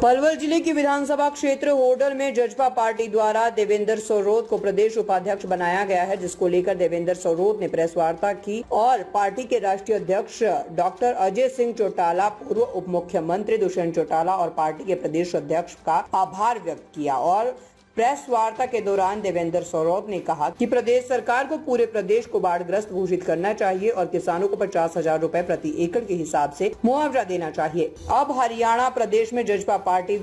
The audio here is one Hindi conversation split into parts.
पलवल जिले की विधानसभा क्षेत्र होडल में जजपा पार्टी द्वारा देवेंद्र सोरोत को प्रदेश उपाध्यक्ष बनाया गया है, जिसको लेकर देवेंद्र सोरोत ने प्रेस वार्ता की और पार्टी के राष्ट्रीय अध्यक्ष डॉक्टर अजय सिंह चौटाला, पूर्व उप मुख्यमंत्री दुष्यंत चौटाला और पार्टी के प्रदेश अध्यक्ष का आभार व्यक्त किया। और प्रेस वार्ता के दौरान देवेंद्र सोरोत ने कहा कि प्रदेश सरकार को पूरे प्रदेश को बाढ़ग्रस्त घोषित करना चाहिए और किसानों को 50,000 रुपए प्रति एकड़ के हिसाब से मुआवजा देना चाहिए। अब हरियाणा प्रदेश में जजपा पार्टी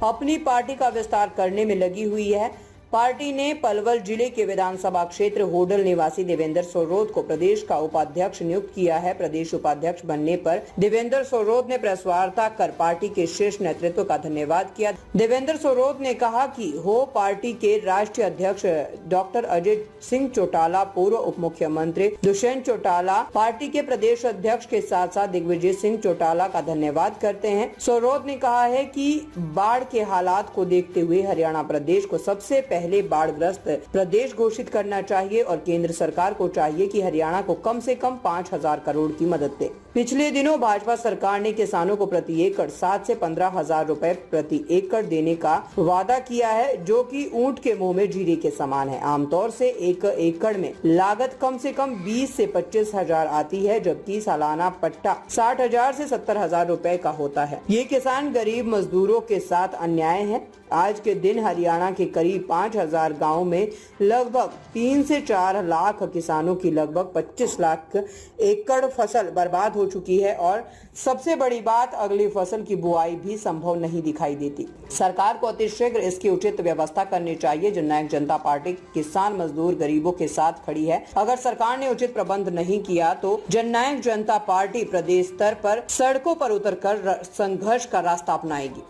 अपनी पार्टी का विस्तार करने में लगी हुई है। पार्टी ने पलवल जिले के विधानसभा क्षेत्र होडल निवासी देवेंद्र सोरोत को प्रदेश का उपाध्यक्ष नियुक्त किया है। प्रदेश उपाध्यक्ष बनने पर देवेंद्र सोरोत ने प्रेस वार्ता कर पार्टी के शीर्ष नेतृत्व का धन्यवाद किया। देवेंद्र सोरोत ने कहा कि पार्टी के राष्ट्रीय अध्यक्ष डॉक्टर अजय सिंह चौटाला, पूर्व उप मुख्यमंत्री दुष्यंत चौटाला, पार्टी के प्रदेश अध्यक्ष के साथ साथ दिग्विजय सिंह चौटाला का धन्यवाद करते हैं। सोरोत ने कहा है कि बाढ़ के हालात को देखते हुए हरियाणा प्रदेश को सबसे पहले बाढ़ग्रस्त प्रदेश घोषित करना चाहिए और केंद्र सरकार को चाहिए कि हरियाणा को कम से कम 5,000 करोड़ की मदद दे। पिछले दिनों भाजपा सरकार ने किसानों को प्रति एकड़ 7 से 15,000 रुपए प्रति एकड़ देने का वादा किया है, जो कि ऊंट के मुंह में जीरे के समान है। आमतौर से एक एकड़ में लागत कम से कम 20 से 25,000 आती है, जबकि सालाना पट्टा 60,000 से 70,000 रुपए का होता है। ये किसान गरीब मजदूरों के साथ अन्याय है। आज के दिन हरियाणा के करीब 5,000 गाँव में लगभग 3 से 4 लाख किसानों की लगभग 25 लाख एकड़ फसल बर्बाद हो चुकी है और सबसे बड़ी बात, अगली फसल की बुआई भी संभव नहीं दिखाई देती। सरकार को अतिशीघ्र इसकी उचित व्यवस्था करनी चाहिए। जननायक जनता पार्टी किसान मजदूर गरीबों के साथ खड़ी है। अगर सरकार ने उचित प्रबंध नहीं किया तो जननायक जनता पार्टी प्रदेश स्तर पर सड़कों पर उतरकर संघर्ष का रास्ता अपनाएगी।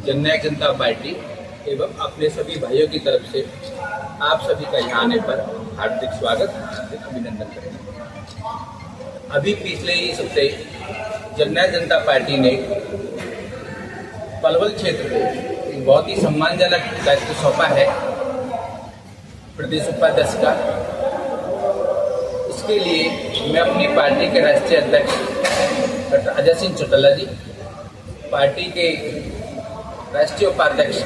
जननायक जनता पार्टी एवं अपने सभी भाइयों की तरफ से आप सभी का यहाँ आने पर हार्दिक स्वागत, हार्दिक अभिनंदन करें। अभी पिछले ही हफ्ते जननायक जनता पार्टी ने पलवल क्षेत्र को एक बहुत ही सम्मानजनक दायित्व सौंपा है प्रदेश उपाध्यक्ष का। इसके लिए मैं अपनी पार्टी के राष्ट्रीय अध्यक्ष डॉक्टर अजय सिंह चौटाला जी, पार्टी के राष्ट्रीय उपाध्यक्ष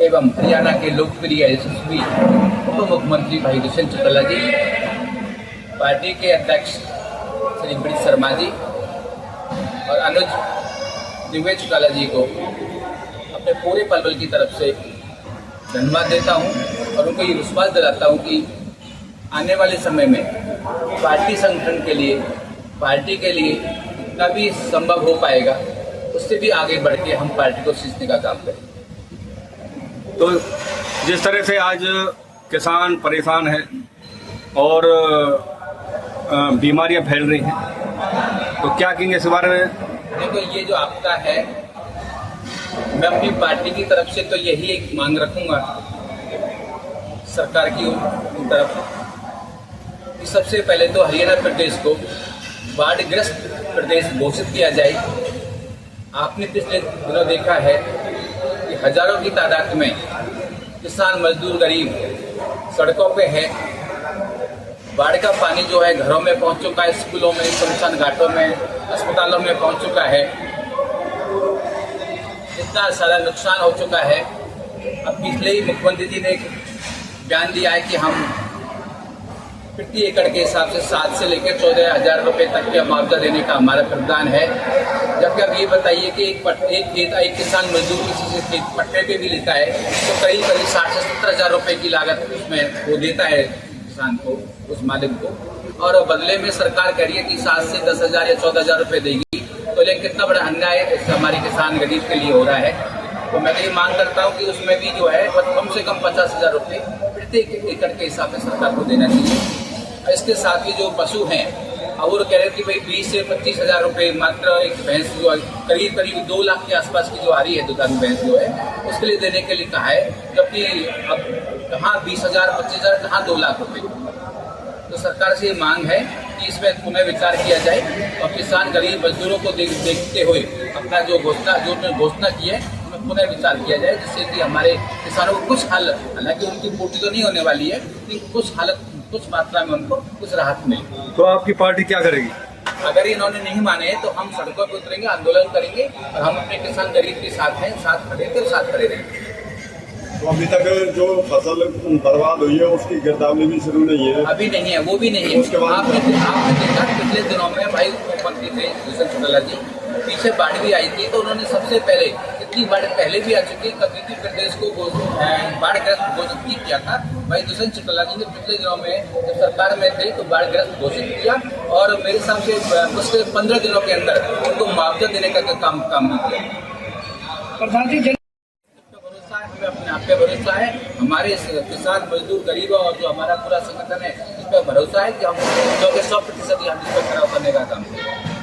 एवं हरियाणा के लोकप्रिय यशस्वी उप मुख्यमंत्री भाई दुष्यंत चौटाला जी, पार्टी के अध्यक्ष श्री बी शर्मा जी और अनुज दिग्विजय चौटाला जी को अपने पूरे पलवल की तरफ से धन्यवाद देता हूं और उनको ये विश्वास दिलाता हूं कि आने वाले समय में पार्टी संगठन के लिए, पार्टी के लिए जितना भी संभव हो पाएगा उससे भी आगे बढ़ के हम पार्टी को सींचने का काम करें। तो जिस तरह से आज किसान परेशान है और बीमारियां फैल रही हैं, तो क्या कहेंगे इस बारे में? देखो, ये जो आपका है, मैं अपनी पार्टी की तरफ से तो यही एक मांग रखूंगा सरकार की तरफ कि सबसे पहले तो हरियाणा प्रदेश को बाढ़ग्रस्त प्रदेश घोषित किया जाए। आपने पिछले दिनों देखा है कि हजारों की तादाद में किसान मजदूर गरीब सड़कों पे है। बाढ़ का पानी जो है घरों में पहुंच चुका है, स्कूलों में, शमशान घाटों में, अस्पतालों में पहुंच चुका है। इतना सारा नुकसान हो चुका है। अब पिछले ही मुख्यमंत्री जी ने बयान दिया है कि हम प्रति एकड़ के हिसाब से 7 से लेकर 14,000 रुपये तक का मुआवजा देने का हमारा प्रावधान है। जबकि अब ये बताइए कि एक किसान मजदूर किसी से खेत पट्टे पे भी लेता है तो करीब 60 से 70,000 रुपये की लागत उसमें वो देता है किसान को, उस मालिक को, और बदले में सरकार कह रही है कि 7 से 10,000 या 14,000 रुपये देगी। तो लेकिन कितना बड़ा अन्याय हमारे किसान गरीब के लिए हो रहा है। तो मैं तो ये मांग करता हूँ कि उसमें भी जो है कम से कम 50,000 रुपये प्रति एकड़ के हिसाब से सरकार को देना चाहिए। इसके साथ ही जो पशु हैं, और कह रहे हैं कि भाई 20 से 25,000 रुपये मात्र एक भैंस जो करीब 2 लाख के आसपास की जो आ रही है दुकान भैंस जो है, उसके लिए देने के लिए कहा है। जबकि अब कहाँ 20,000 25,000, कहाँ 2 लाख रुपये। तो सरकार से ये मांग है कि इसमें पुनः विचार किया जाए और किसान गरीब मजदूरों को देखते हुए अपना जो घोषणा की है उसमें पुनः विचार किया जाए, जिससे कि हमारे किसानों को कुछ हालांकि उनकी पूर्ति तो नहीं होने वाली है, लेकिन कुछ मात्रा में उनको कुछ राहत मिले। तो आपकी पार्टी क्या करेगी? अगर इन्होंने नहीं माने तो हम सड़कों पर उतरेंगे, आंदोलन करेंगे और हम अपने किसान गरीब के साथ हैं, साथ खड़े थे, साथ खड़े रहेंगे। तो अभी तक जो फसल बर्बाद हुई है उसकी गिरदावरी भी शुरू नहीं है? अभी नहीं है, वो भी नहीं है। उसके बाद आपने देखा पिछले दिनों में भाई मुख्यमंत्री थे दुष्यंत चौटाला जी, पीछे बाढ़ भी आई थी तो उन्होंने सबसे पहले, इतनी बाढ़ पहले भी आ चुकी है, कभी प्रदेश को बाढ़ग्रस्त घोषित नहीं किया था। भाई दुष्यंत चौटाला जी ने पिछले दिनों में जब सरकार में थे तो बाढ़ग्रस्त घोषित किया और मेरे हिसाब से उसके 15 दिनों के अंदर उनको मुआवजा देने का काम भी किया। प्रधान जी भरोसा है, हमें अपने आप पे भरोसा है, हमारे किसान मजदूर गरीब और जो हमारा पूरा संगठन है इस पर भरोसा है कि हम 100% हम इस पर खड़ा करने का काम करेंगे।